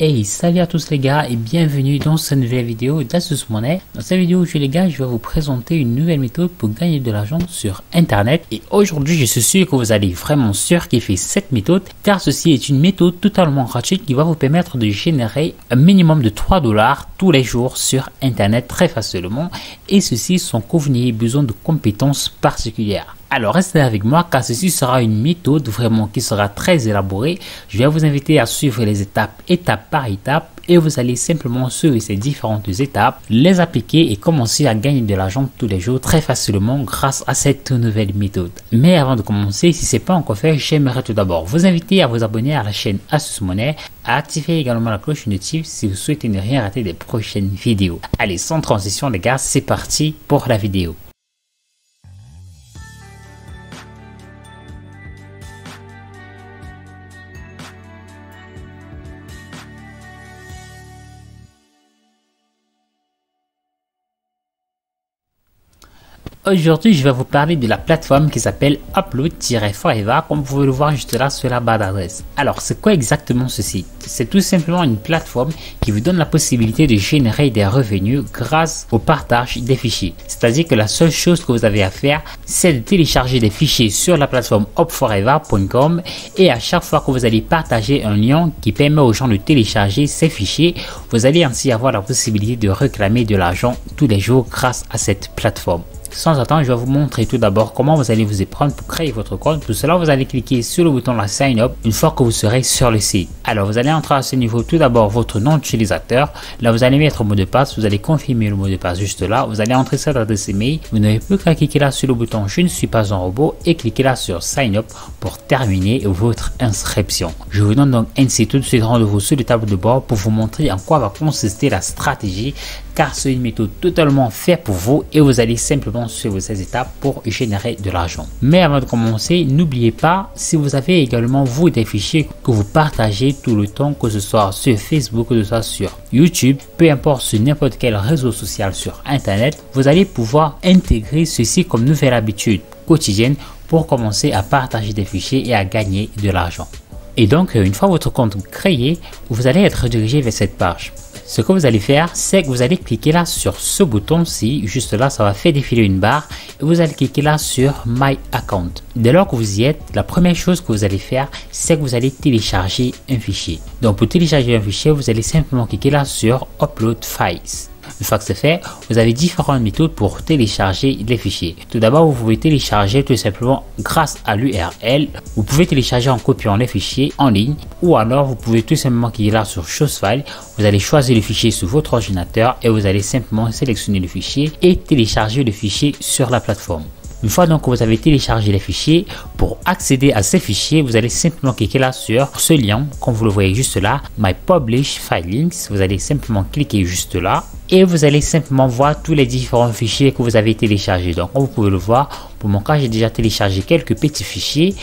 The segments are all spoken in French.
Hey, salut à tous les gars et bienvenue dans cette nouvelle vidéo d'Asus Money. Dans cette vidéo aujourd'hui les gars, je vais vous présenter une nouvelle méthode pour gagner de l'argent sur internet. Et aujourd'hui je suis sûr que vous allez vraiment surkiffer cette méthode car ceci est une méthode totalement gratuite qui va vous permettre de générer un minimum de 3 $ tous les jours sur internet très facilement. Et ceci sans que vous n'ayez besoin de compétences particulières. Alors restez avec moi car ceci sera une méthode vraiment qui sera très élaborée. Je vais vous inviter à suivre les étapes par étape et vous allez simplement suivre ces différentes étapes, les appliquer et commencer à gagner de l'argent tous les jours très facilement grâce à cette nouvelle méthode. Mais avant de commencer, si ce n'est pas encore fait, j'aimerais tout d'abord vous inviter à vous abonner à la chaîne Asus Money, à activer également la cloche notif si vous souhaitez ne rien rater des prochaines vidéos. Allez, sans transition les gars, c'est parti pour la vidéo. Aujourd'hui, je vais vous parler de la plateforme qui s'appelle Upload-Forever, comme vous pouvez le voir juste là sur la barre d'adresse. Alors, c'est quoi exactement ceci? C'est tout simplement une plateforme qui vous donne la possibilité de générer des revenus grâce au partage des fichiers. C'est-à-dire que la seule chose que vous avez à faire, c'est de télécharger des fichiers sur la plateforme upforever.com et à chaque fois que vous allez partager un lien qui permet aux gens de télécharger ces fichiers, vous allez ainsi avoir la possibilité de réclamer de l'argent tous les jours grâce à cette plateforme. Sans attendre, je vais vous montrer tout d'abord comment vous allez vous y prendre pour créer votre compte. Pour cela, vous allez cliquer sur le bouton la Sign Up une fois que vous serez sur le site. Alors, vous allez entrer à ce niveau tout d'abord votre nom d'utilisateur. Là, vous allez mettre le mot de passe. Vous allez confirmer le mot de passe juste là. Vous allez entrer cette adresse email. Vous n'avez plus qu'à cliquer là sur le bouton Je ne suis pas un robot et cliquer là sur Sign Up pour terminer votre inscription. Je vous donne donc ainsi tout de suite rendez-vous sur le tableau de bord pour vous montrer en quoi va consister la stratégie car c'est une méthode totalement faite pour vous et vous allez simplement suivre ces étapes pour générer de l'argent. Mais avant de commencer, n'oubliez pas, si vous avez également vous des fichiers que vous partagez tout le temps, que ce soit sur Facebook, que ce soit sur YouTube, peu importe sur n'importe quel réseau social sur internet, vous allez pouvoir intégrer ceci comme nouvelle habitude quotidienne pour commencer à partager des fichiers et à gagner de l'argent. Et donc, une fois votre compte créé, vous allez être redirigé vers cette page. Ce que vous allez faire, c'est que vous allez cliquer là sur ce bouton-ci, juste là, ça va faire défiler une barre et vous allez cliquer là sur My Account. Dès lors que vous y êtes, la première chose que vous allez faire, c'est que vous allez télécharger un fichier. Donc pour télécharger un fichier, vous allez simplement cliquer là sur Upload Files. Une fois que c'est fait, vous avez différentes méthodes pour télécharger les fichiers. Tout d'abord, vous pouvez télécharger tout simplement grâce à l'URL. Vous pouvez télécharger en copiant les fichiers en ligne ou alors vous pouvez tout simplement cliquer là sur Choose File. Vous allez choisir le fichier sur votre ordinateur et vous allez simplement sélectionner le fichier et télécharger le fichier sur la plateforme. Une fois donc que vous avez téléchargé les fichiers, pour accéder à ces fichiers, vous allez simplement cliquer là sur ce lien, comme vous le voyez juste là, My Publish File Links. Vous allez simplement cliquer juste là et vous allez simplement voir tous les différents fichiers que vous avez téléchargés. Donc, comme vous pouvez le voir, pour mon cas, j'ai déjà téléchargé quelques petits fichiers.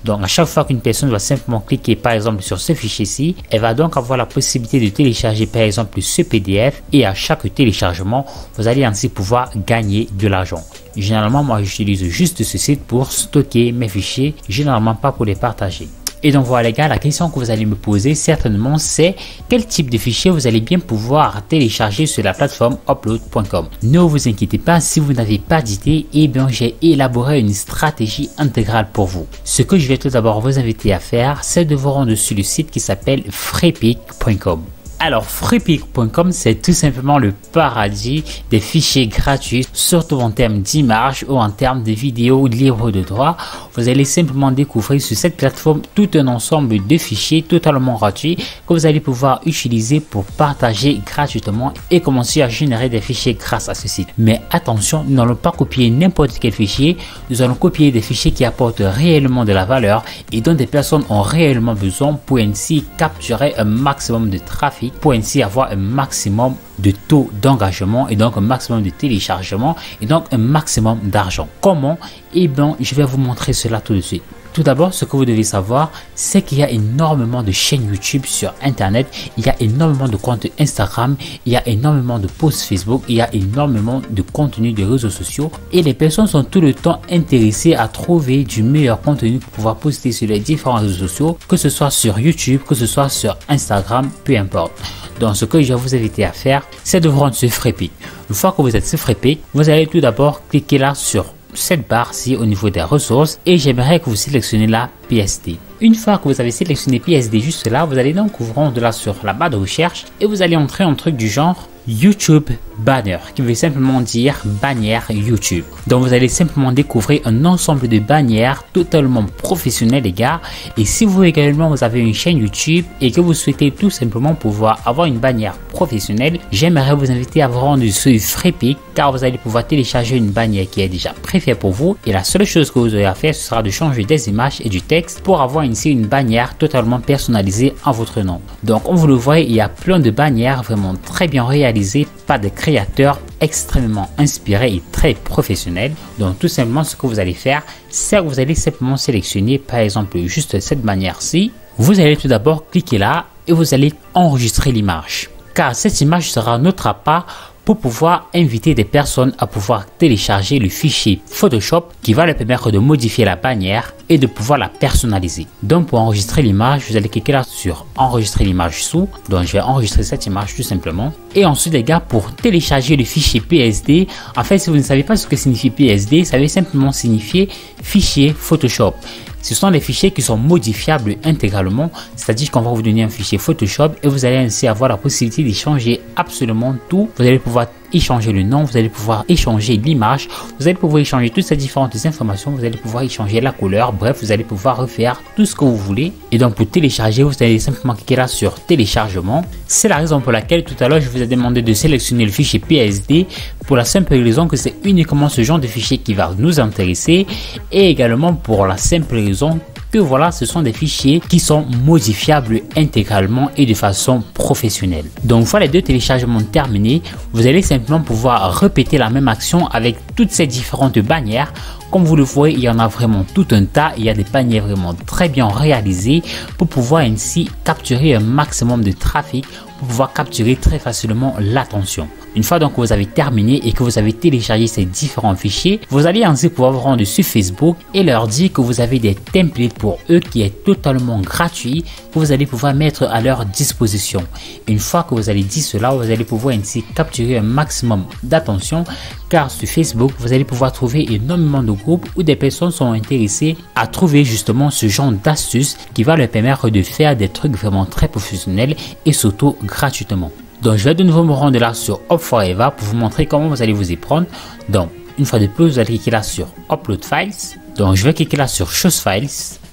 Donc, à chaque fois qu'une personne va simplement cliquer par exemple sur ce fichier-ci, elle va donc avoir la possibilité de télécharger par exemple ce PDF et à chaque téléchargement, vous allez ainsi pouvoir gagner de l'argent. Généralement, moi, j'utilise juste ce site pour stocker mes fichiers, généralement pas pour les partager. Et donc voilà les gars, la question que vous allez me poser certainement c'est quel type de fichier vous allez bien pouvoir télécharger sur la plateforme upload.com. Ne vous inquiétez pas, si vous n'avez pas d'idée, eh bien j'ai élaboré une stratégie intégrale pour vous. Ce que je vais tout d'abord vous inviter à faire, c'est de vous rendre sur le site qui s'appelle freepik.com. Alors, freepik.com, c'est tout simplement le paradis des fichiers gratuits, surtout en termes d'images ou en termes de vidéos libres de droit. Vous allez simplement découvrir sur cette plateforme tout un ensemble de fichiers totalement gratuits que vous allez pouvoir utiliser pour partager gratuitement et commencer à générer des fichiers grâce à ce site. Mais attention, nous n'allons pas copier n'importe quel fichier, nous allons copier des fichiers qui apportent réellement de la valeur et dont des personnes ont réellement besoin pour ainsi capturer un maximum de trafic, pour ainsi avoir un maximum de taux d'engagement et donc un maximum de téléchargement et donc un maximum d'argent. Comment? Eh bien, je vais vous montrer cela tout de suite. Tout d'abord, ce que vous devez savoir, c'est qu'il y a énormément de chaînes YouTube sur Internet, il y a énormément de comptes Instagram, il y a énormément de posts Facebook, il y a énormément de contenu de réseaux sociaux et les personnes sont tout le temps intéressées à trouver du meilleur contenu pour pouvoir poster sur les différents réseaux sociaux, que ce soit sur YouTube, que ce soit sur Instagram, peu importe. Donc, ce que je vais vous inviter à faire, c'est de vous rendre sur Freepik. Une fois que vous êtes sur Freepik, vous allez tout d'abord cliquer là sur cette barre-ci au niveau des ressources et j'aimerais que vous sélectionnez la PSD. Une fois que vous avez sélectionné PSD juste là, vous allez donc vous rendre là sur la barre de recherche et vous allez entrer un truc du genre YouTube Banner qui veut simplement dire bannière YouTube. Donc vous allez simplement découvrir un ensemble de bannières totalement professionnelles les gars. Et si vous également vous avez une chaîne YouTube et que vous souhaitez tout simplement pouvoir avoir une bannière professionnelle, j'aimerais vous inviter à vous rendre sur Freepik car vous allez pouvoir télécharger une bannière qui est déjà préfaite pour vous et la seule chose que vous aurez à faire ce sera de changer des images et du texte pour avoir ici une bannière totalement personnalisée en votre nom. Donc comme vous le voyez, il y a plein de bannières vraiment très bien réalisées par des créateurs extrêmement inspirés et très professionnels. Donc tout simplement ce que vous allez faire, c'est que vous allez simplement sélectionner par exemple juste cette bannière-ci. Vous allez tout d'abord cliquer là et vous allez enregistrer l'image. Car cette image sera notre appât pour pouvoir inviter des personnes à pouvoir télécharger le fichier Photoshop qui va leur permettre de modifier la bannière et de pouvoir la personnaliser. Donc pour enregistrer l'image, vous allez cliquer là sur enregistrer l'image sous. Donc je vais enregistrer cette image tout simplement. Et ensuite les gars, pour télécharger le fichier PSD, en fait si vous ne savez pas ce que signifie PSD, ça veut simplement signifier fichier Photoshop. Ce sont des fichiers qui sont modifiables intégralement, c'est-à-dire qu'on va vous donner un fichier Photoshop et vous allez ainsi avoir la possibilité d'y changer absolument tout. Vous allez pouvoir y changer le nom, vous allez pouvoir y changer l'image, vous allez pouvoir y changer toutes ces différentes informations, vous allez pouvoir y changer la couleur, bref, vous allez pouvoir refaire tout ce que vous voulez. Et donc pour télécharger, vous allez simplement cliquer là sur téléchargement. C'est la raison pour laquelle tout à l'heure je vous ai demandé de sélectionner le fichier PSD pour la simple raison que c'est uniquement ce genre de fichier qui va nous intéresser et également pour la simple raison que voilà, ce sont des fichiers qui sont modifiables intégralement et de façon professionnelle. Donc voilà les deux téléchargements terminés. Vous allez simplement pouvoir répéter la même action avec toutes ces différentes bannières. Comme vous le voyez, il y en a vraiment tout un tas. Il y a des bannières vraiment très bien réalisées pour pouvoir ainsi capturer un maximum de trafic, pour pouvoir capturer très facilement l'attention. Une fois donc que vous avez terminé et que vous avez téléchargé ces différents fichiers, vous allez ainsi pouvoir vous rendre sur Facebook et leur dire que vous avez des templates pour eux qui est totalement gratuit que vous allez pouvoir mettre à leur disposition. Une fois que vous allez dire cela, vous allez pouvoir ainsi capturer un maximum d'attention car sur Facebook, vous allez pouvoir trouver énormément de groupes où des personnes sont intéressées à trouver justement ce genre d'astuces qui va leur permettre de faire des trucs vraiment très professionnels et surtout gratuitement. Donc je vais de nouveau me rendre là sur Up4Eva pour vous montrer comment vous allez vous y prendre. Donc une fois de plus, vous allez cliquer là sur Upload Files. Donc je vais cliquer là sur Choose Files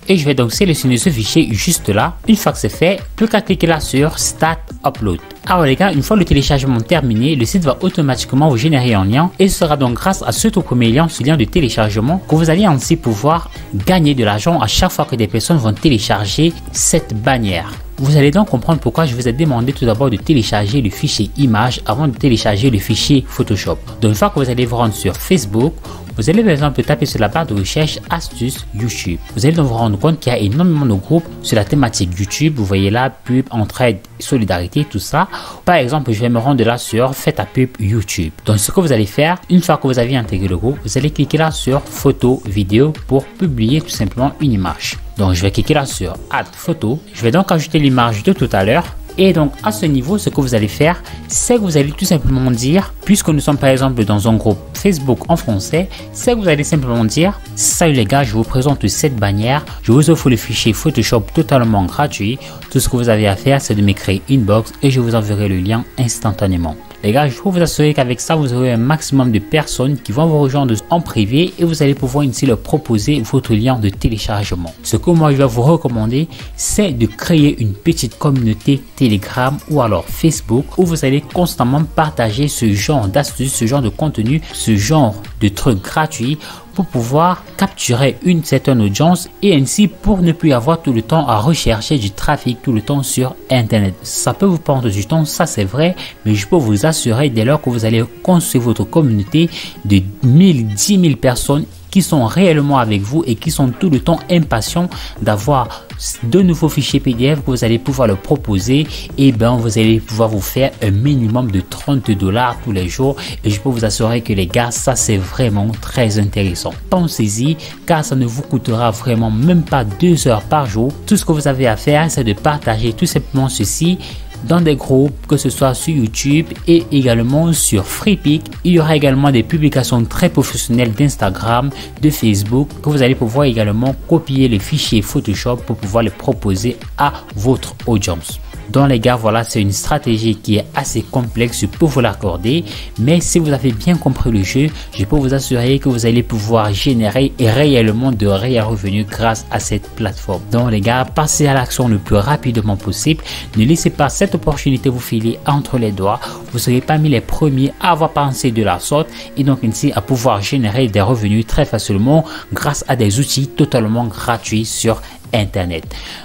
et je vais donc sélectionner ce fichier juste là. Une fois que c'est fait, plus qu'à cliquer là sur Start Upload. Alors les gars, une fois le téléchargement terminé, le site va automatiquement vous générer un lien et ce sera donc grâce à ce tout premier lien, ce lien de téléchargement, que vous allez ainsi pouvoir gagner de l'argent à chaque fois que des personnes vont télécharger cette bannière. Vous allez donc comprendre pourquoi je vous ai demandé tout d'abord de télécharger le fichier image avant de télécharger le fichier Photoshop. Donc une fois que vous allez vous rendre sur Facebook, vous allez par exemple taper sur la barre de recherche astuces YouTube. Vous allez donc vous rendre compte qu'il y a énormément de groupes sur la thématique YouTube. Vous voyez là, pub, entraide, solidarité, tout ça. Par exemple, je vais me rendre là sur faites ta pub YouTube. Donc ce que vous allez faire, une fois que vous avez intégré le groupe, vous allez cliquer là sur photo, vidéo pour publier tout simplement une image. Donc je vais cliquer là sur Add photo. Je vais donc ajouter l'image de tout à l'heure. Et donc à ce niveau, ce que vous allez faire, c'est que vous allez tout simplement dire, puisque nous sommes par exemple dans un groupe Facebook en français, c'est que vous allez simplement dire: salut les gars, je vous présente cette bannière, je vous offre le fichier Photoshop totalement gratuit. Tout ce que vous avez à faire, c'est de m'écrire inbox et je vous enverrai le lien instantanément. Les gars, je peux vous assurer qu'avec ça, vous aurez un maximum de personnes qui vont vous rejoindre en privé et vous allez pouvoir ainsi leur proposer votre lien de téléchargement. Ce que moi, je vais vous recommander, c'est de créer une petite communauté Telegram ou alors Facebook où vous allez constamment partager ce genre d'astuces, ce genre de contenu, ce genre de trucs gratuits pour pouvoir capturer une certaine audience et ainsi pour ne plus avoir tout le temps à rechercher du trafic tout le temps sur Internet. Ça peut vous prendre du temps, ça c'est vrai, mais je peux vous assurer dès lors que vous allez construire votre communauté de 1000, 10 000 personnes qui sont réellement avec vous et qui sont tout le temps impatients d'avoir de nouveaux fichiers PDF que vous allez pouvoir leur proposer. Et ben vous allez pouvoir vous faire un minimum de 30 $ tous les jours, et je peux vous assurer que les gars, ça c'est vraiment très intéressant. Pensez-y, car ça ne vous coûtera vraiment même pas 2 heures par jour. Tout ce que vous avez à faire, c'est de partager tout simplement ceci dans des groupes, que ce soit sur YouTube et également sur Freepik. Il y aura également des publications très professionnelles d'Instagram, de Facebook, que vous allez pouvoir également copier les fichiers Photoshop pour pouvoir les proposer à votre audience. Donc les gars, voilà, c'est une stratégie qui est assez complexe, je peux vous l'accorder, mais si vous avez bien compris le jeu, je peux vous assurer que vous allez pouvoir générer réellement de réels revenus grâce à cette plateforme. Donc les gars, passez à l'action le plus rapidement possible. Ne laissez pas cette opportunité vous filer entre les doigts. Vous serez parmi les premiers à avoir pensé de la sorte, et donc ainsi à pouvoir générer des revenus très facilement grâce à des outils totalement gratuits sur Internet.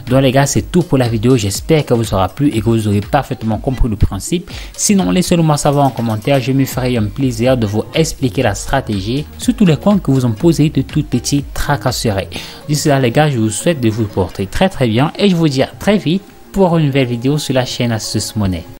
Donc les gars, c'est tout pour la vidéo. J'espère que vous aura plu et que vous aurez parfaitement compris le principe. Sinon, laissez-le moi savoir en commentaire. Je me ferai un plaisir de vous expliquer la stratégie sur tous les coins que vous ont posé de toutes petites tracasseries. D'ici là les gars, je vous souhaite de vous porter très bien et je vous dis à très vite pour une nouvelle vidéo sur la chaîne Astuce Monnaie.